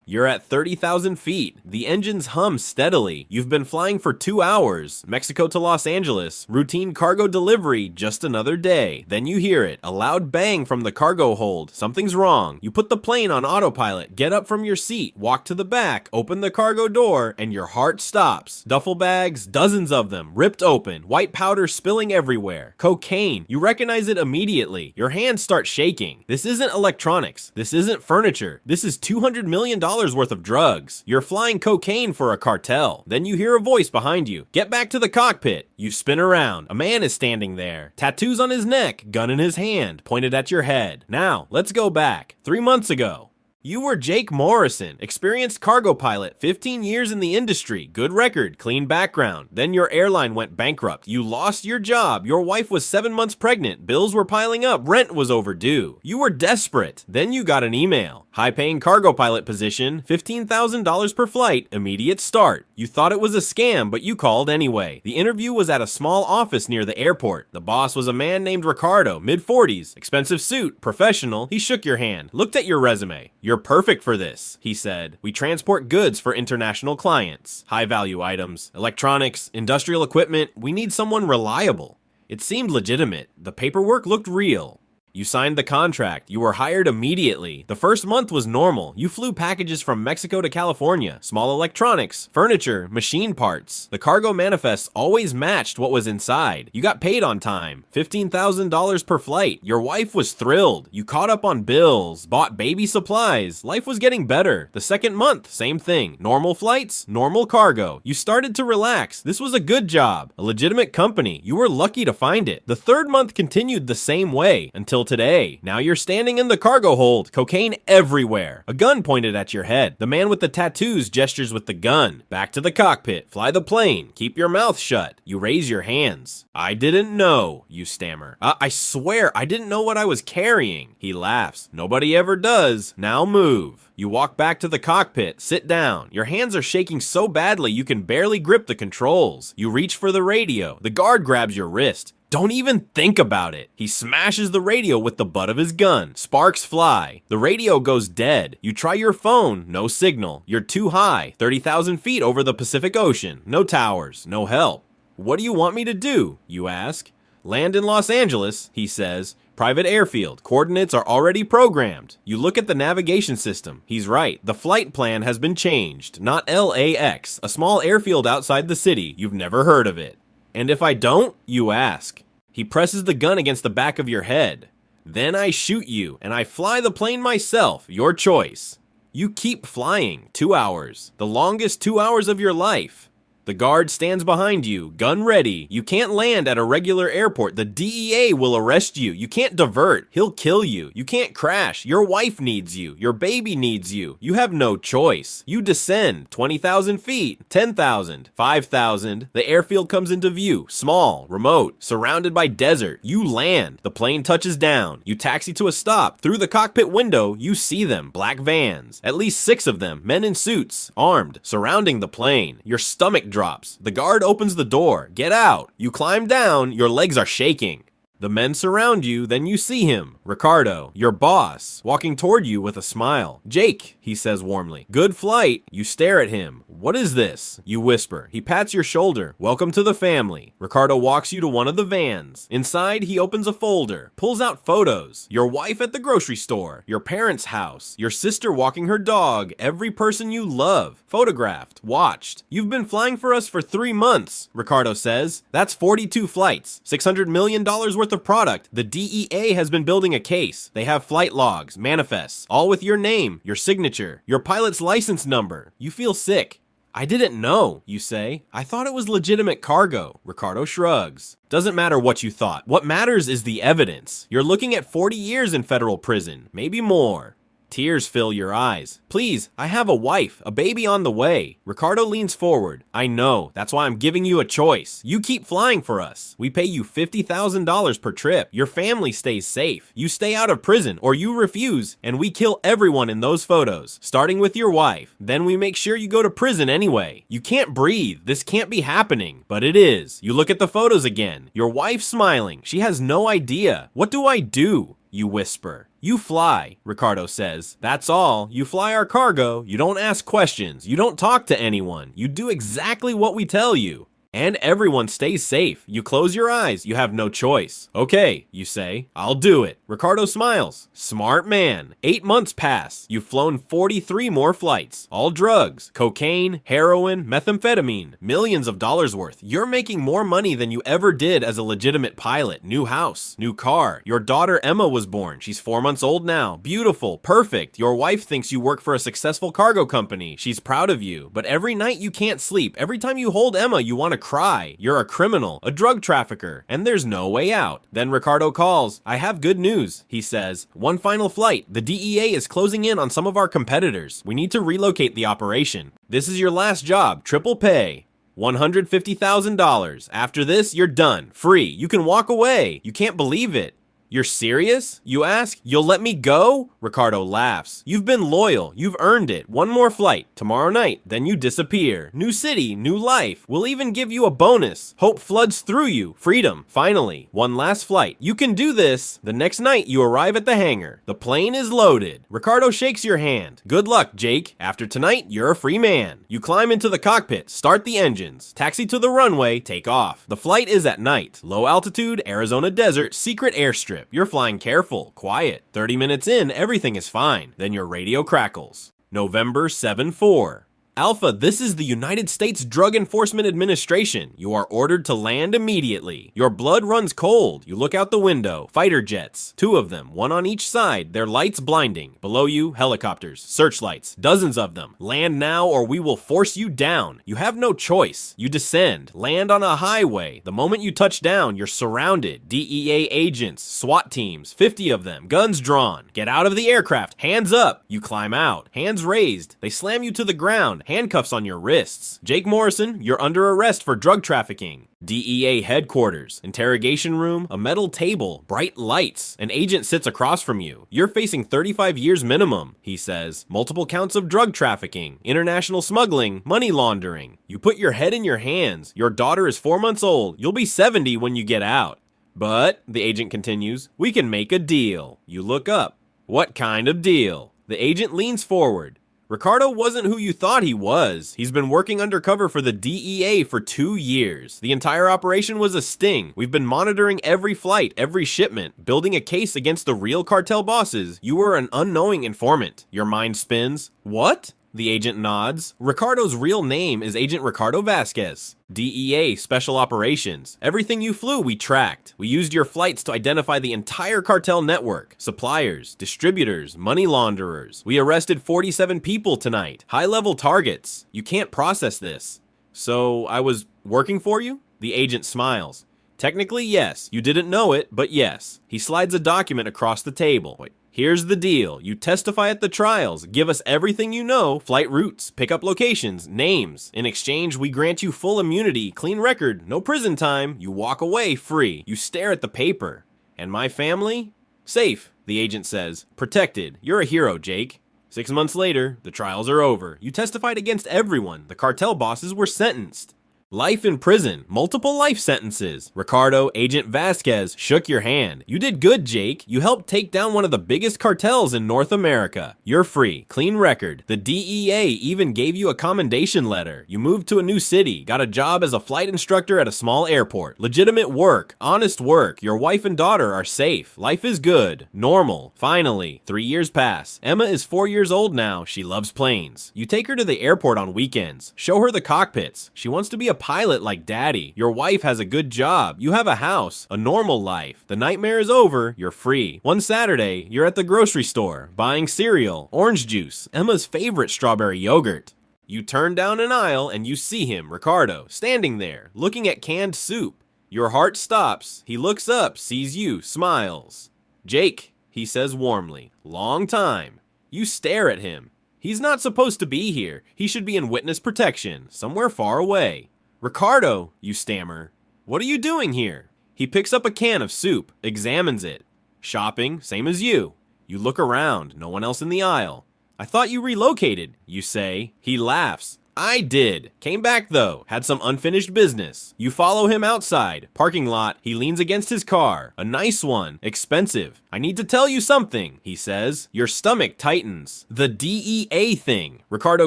You're at 30,000 feet. The engines hum steadily. You've been flying for 2 hours. Mexico to Los Angeles. Routine cargo delivery, just another day. Then you hear it. A loud bang from the cargo hold. Something's wrong. You put the plane on autopilot, get up from your seat, walk to the back, open the cargo door, and your heart stops. Duffel bags, dozens of them, ripped open. White powder spilling everywhere. Cocaine. You recognize it immediately. Your hands start shaking. This isn't electronics. This isn't furniture. This is $200 million worth of drugs. You're flying cocaine for a cartel. Then you hear a voice behind you. Get back to the cockpit. You spin around. A man is standing there. Tattoos on his neck, gun in his hand, pointed at your head. Now, let's go back. 3 months ago. You were Jake Morrison, experienced cargo pilot, 15 years in the industry, good record, clean background. Then your airline went bankrupt. You lost your job. Your wife was 7 months pregnant. Bills were piling up. Rent was overdue. You were desperate. Then you got an email. High-paying cargo pilot position, $15,000 per flight, immediate start. You thought it was a scam, but you called anyway. The interview was at a small office near the airport. The boss was a man named Ricardo, mid-40s, expensive suit, professional. He shook your hand, looked at your resume. You're perfect for this, he said. We transport goods for international clients. High-value items, electronics, industrial equipment. We need someone reliable. It seemed legitimate. The paperwork looked real. You signed the contract. You were hired immediately. The first month was normal. You flew packages from Mexico to California. Small electronics, furniture, machine parts. The cargo manifests always matched what was inside. You got paid on time. $15,000 per flight. Your wife was thrilled. You caught up on bills, bought baby supplies. Life was getting better. The second month, same thing. Normal flights, normal cargo. You started to relax. This was a good job. A legitimate company. You were lucky to find it. The third month continued the same way until today. Now you're standing in the cargo hold, cocaine everywhere. A gun pointed at your head. The man with the tattoos gestures with the gun. Back to the cockpit, fly the plane, keep your mouth shut. You raise your hands. I didn't know, you stammer. I swear, I didn't know what I was carrying. He laughs. Nobody ever does. Now move. You walk back to the cockpit, sit down. Your hands are shaking so badly you can barely grip the controls. You reach for the radio. The guard grabs your wrist. Don't even think about it. He smashes the radio with the butt of his gun. Sparks fly. The radio goes dead. You try your phone. No signal. You're too high. 30,000 feet over the Pacific Ocean. No towers. No help. What do you want me to do? You ask. Land in Los Angeles, he says. Private airfield. Coordinates are already programmed. You look at the navigation system. He's right. The flight plan has been changed. Not LAX, a small airfield outside the city. You've never heard of it. And if I don't, you ask. He presses the gun against the back of your head. Then I shoot you, and I fly the plane myself. Your choice. You keep flying. 2 hours. The longest 2 hours of your life. The guard stands behind you, gun ready. You can't land at a regular airport. The DEA will arrest you. You can't divert. He'll kill you. You can't crash. Your wife needs you. Your baby needs you. You have no choice. You descend 20,000 feet, 10,000, 5,000. The airfield comes into view, small, remote, surrounded by desert. You land. The plane touches down. You taxi to a stop. Through the cockpit window, you see them, black vans. At least 6 of them, men in suits, armed, surrounding the plane. Your stomach drops. The guard opens the door. Get out. You climb down. Your legs are shaking. The men surround you, then you see him, Ricardo, your boss, walking toward you with a smile. Jake, he says warmly. Good flight. You stare at him. What is this? You whisper. He pats your shoulder. Welcome to the family. Ricardo walks you to one of the vans. Inside, he opens a folder, pulls out photos. Your wife at the grocery store, your parents' house, your sister walking her dog, every person you love, photographed, watched. You've been flying for us for 3 months, Ricardo says. That's 42 flights, $600 million worth of product. The DEA has been building a case. They have flight logs, manifests, all with your name, your signature, your pilot's license number. You feel sick. I didn't know, you say. I thought it was legitimate cargo. Ricardo shrugs. Doesn't matter what you thought. What matters is the evidence. You're looking at 40 years in federal prison, maybe more. Tears fill your eyes. Please, I have a wife, a baby on the way. Ricardo leans forward. I know, that's why I'm giving you a choice. You keep flying for us. We pay you $50,000 per trip. Your family stays safe. You stay out of prison, or you refuse, and we kill everyone in those photos, starting with your wife. Then we make sure you go to prison anyway. You can't breathe. This can't be happening. But it is. You look at the photos again. Your wife's smiling. She has no idea. What do I do? You whisper. You fly, Ricardo says. That's all. You fly our cargo. You don't ask questions. You don't talk to anyone. You do exactly what we tell you. And everyone stays safe. You close your eyes. You have no choice. Okay, you say. I'll do it. Ricardo smiles. Smart man. 8 months pass. You've flown 43 more flights. All drugs. Cocaine, heroin, methamphetamine. Millions of dollars worth. You're making more money than you ever did as a legitimate pilot. New house. New car. Your daughter Emma was born. She's 4 months old now. Beautiful. Perfect. Your wife thinks you work for a successful cargo company. She's proud of you. But every night you can't sleep. Every time you hold Emma, you want to cry. You're a criminal, a drug trafficker, and there's no way out. Then Ricardo calls. I have good news, he says. One final flight. The DEA is closing in on some of our competitors. We need to relocate the operation. This is your last job, triple pay. $150,000. After this, you're done. Free. You can walk away. You can't believe it. You're serious? You ask? You'll let me go? Ricardo laughs. You've been loyal. You've earned it. One more flight. Tomorrow night. Then you disappear. New city. New life. We'll even give you a bonus. Hope floods through you. Freedom. Finally. One last flight. You can do this. The next night, you arrive at the hangar. The plane is loaded. Ricardo shakes your hand. Good luck, Jake. After tonight, you're a free man. You climb into the cockpit. Start the engines. Taxi to the runway. Take off. The flight is at night. Low altitude, Arizona desert, secret airstrip. You're flying careful, quiet. 30 minutes in, everything is fine. Then your radio crackles. November 7-4. Alpha, this is the United States Drug Enforcement Administration. You are ordered to land immediately. Your blood runs cold. You look out the window. Fighter jets. 2 of them, one on each side. Their lights blinding. Below you, helicopters. Searchlights. Dozens of them. Land now or we will force you down. You have no choice. You descend. Land on a highway. The moment you touch down, you're surrounded. DEA agents. SWAT teams. 50 of them. Guns drawn. Get out of the aircraft. Hands up. You climb out. Hands raised. They slam you to the ground. Handcuffs on your wrists. Jake Morrison, you're under arrest for drug trafficking. DEA headquarters, interrogation room, a metal table, bright lights. An agent sits across from you. You're facing 35 years minimum, he says. Multiple counts of drug trafficking, international smuggling, money laundering. You put your head in your hands. Your daughter is 4 months old. You'll be 70 when you get out. But, the agent continues, we can make a deal. You look up. What kind of deal? The agent leans forward. Ricardo wasn't who you thought he was. He's been working undercover for the DEA for 2 years. The entire operation was a sting. We've been monitoring every flight, every shipment, building a case against the real cartel bosses. You were an unknowing informant. Your mind spins. What? The agent nods. Ricardo's real name is Agent Ricardo Vasquez. DEA Special Operations. Everything you flew, we tracked. We used your flights to identify the entire cartel network. Suppliers, distributors, money launderers. We arrested 47 people tonight. High-level targets. You can't process this. So, I was working for you? The agent smiles. Technically, yes. You didn't know it, but yes. He slides a document across the table. Wait. Here's the deal. You testify at the trials, give us everything you know, flight routes, pickup locations, names. In exchange, we grant you full immunity, clean record, no prison time. You walk away free. You stare at the paper. And my family? Safe, the agent says. Protected. You're a hero, Jake. 6 months later, the trials are over. You testified against everyone. The cartel bosses were sentenced. Life in prison, multiple life sentences. Ricardo, Agent Vasquez, shook your hand. You did good, Jake. You helped take down one of the biggest cartels in North America. You're free, clean record. The DEA even gave you a commendation letter. You moved to a new city, got a job as a flight instructor at a small airport. Legitimate work, honest work. Your wife and daughter are safe. Life is good, normal. Finally, 3 years pass. Emma is 4 years old now. She loves planes. You take her to the airport on weekends. Show her the cockpits. She wants to be a pilot like daddy. Your wife has a good job. You have a house, a normal life. The nightmare is over. You're free. One Saturday, you're at the grocery store, buying cereal, orange juice, Emma's favorite strawberry yogurt. You turn down an aisle and you see him, Ricardo, standing there, looking at canned soup. Your heart stops. He looks up, sees you, smiles. Jake, he says warmly. Long time. You stare at him. He's not supposed to be here. He should be in witness protection, somewhere far away. Ricardo, you stammer. What are you doing here? He picks up a can of soup, examines it. Shopping, same as you. You look around, no one else in the aisle. I thought you relocated, you say. He laughs. I did. Came back though. Had some unfinished business. You follow him outside. Parking lot. He leans against his car. A nice one. Expensive. I need to tell you something, he says. Your stomach tightens. The DEA thing. Ricardo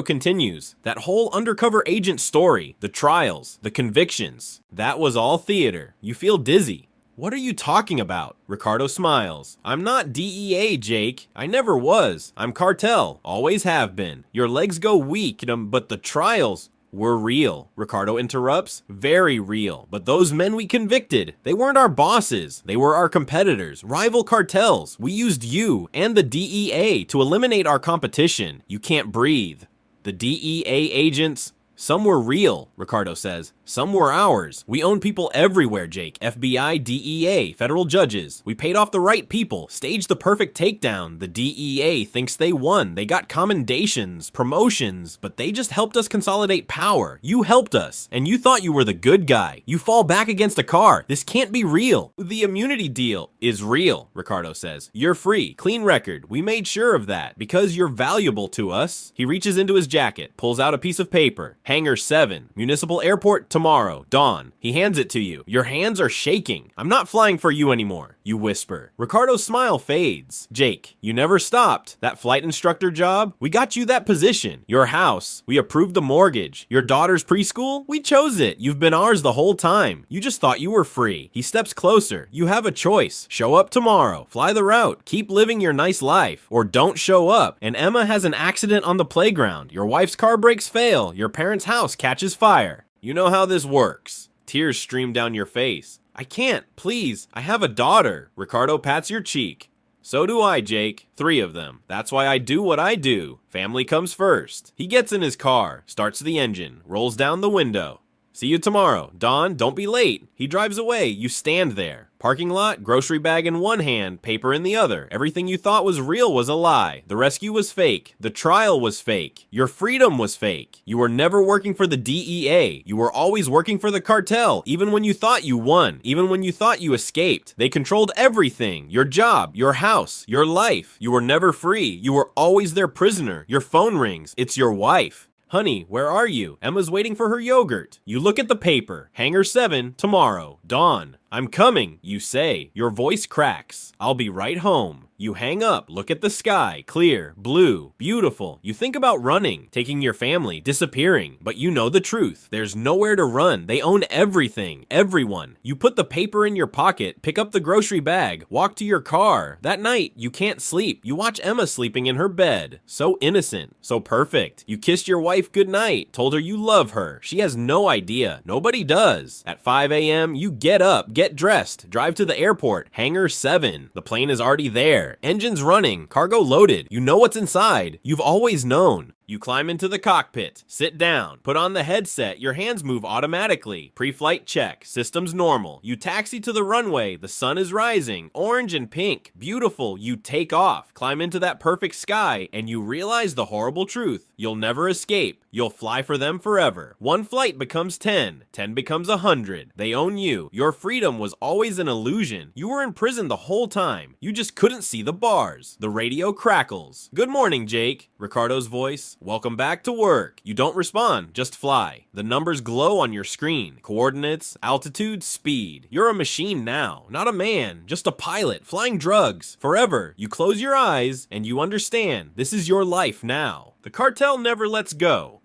continues. That whole undercover agent story. The trials. The convictions. That was all theater. You feel dizzy. What are you talking about? Ricardo smiles. I'm not DEA, Jake. I never was. I'm Cartel. Always have been. Your legs go weak, but the trials were real. Ricardo interrupts. Very real. But those men we convicted, they weren't our bosses. They were our competitors, rival cartels. We used you and the DEA to eliminate our competition. You can't breathe. The DEA agents, some were real, Ricardo says. Some were ours. We own people everywhere, Jake. FBI, DEA, federal judges. We paid off the right people, staged the perfect takedown. The DEA thinks they won. They got commendations, promotions, but they just helped us consolidate power. You helped us, and you thought you were the good guy. You fall back against a car. This can't be real. The immunity deal is real, Ricardo says. You're free. Clean record. We made sure of that because you're valuable to us. He reaches into his jacket, pulls out a piece of paper. Hangar 7, Municipal Airport, tomorrow, dawn. He hands it to you. Your hands are shaking. I'm not flying for you anymore, you whisper. Ricardo's smile fades. Jake, you never stopped. That flight instructor job, we got you that position. Your house, we approved the mortgage. Your daughter's preschool, we chose it. You've been ours the whole time. You just thought you were free. He steps closer. You have a choice. Show up tomorrow. Fly the route. Keep living your nice life. Or don't show up. And Emma has an accident on the playground. Your wife's car brakes fail. Your parents' house catches fire. You know how this works. Tears stream down your face. I can't, please. I have a daughter. Ricardo pats your cheek. So do I, Jake. 3 of them. That's why I do what I do. Family comes first. He gets in his car, starts the engine, rolls down the window. See you tomorrow. Dawn, don't be late. He drives away. You stand there. Parking lot, grocery bag in one hand, paper in the other. Everything you thought was real was a lie. The rescue was fake. The trial was fake. Your freedom was fake. You were never working for the DEA. You were always working for the cartel, even when you thought you won, even when you thought you escaped. They controlled everything. Your job, your house, your life. You were never free. You were always their prisoner. Your phone rings. It's your wife. Honey, where are you? Emma's waiting for her yogurt. You look at the paper. Hangar 7, tomorrow, dawn. I'm coming, you say. Your voice cracks. I'll be right home. You hang up, look at the sky, clear, blue, beautiful. You think about running, taking your family, disappearing, but you know the truth. There's nowhere to run. They own everything, everyone. You put the paper in your pocket, pick up the grocery bag, walk to your car. That night, you can't sleep. You watch Emma sleeping in her bed. So innocent, so perfect. You kissed your wife goodnight, told her you love her. She has no idea. Nobody does. At 5 a.m., you get up, get dressed, drive to the airport, Hangar 7. The plane is already there. Engines running, cargo loaded. You know what's inside. You've always known. You climb into the cockpit, sit down, put on the headset, your hands move automatically. Pre-flight check, systems normal. You taxi to the runway, the sun is rising, orange and pink, beautiful. You take off, climb into that perfect sky, and you realize the horrible truth. You'll never escape. You'll fly for them forever. 1 flight becomes 10, 10 becomes 100. They own you. Your freedom was always an illusion. You were in prison the whole time. You just couldn't see the bars. The radio crackles. Good morning, Jake. Ricardo's voice. Welcome back to work. You don't respond, just fly. The numbers glow on your screen. Coordinates, altitude, speed. You're a machine now, not a man, just a pilot, flying drugs. Forever. You close your eyes and you understand this is your life now. The cartel never lets go.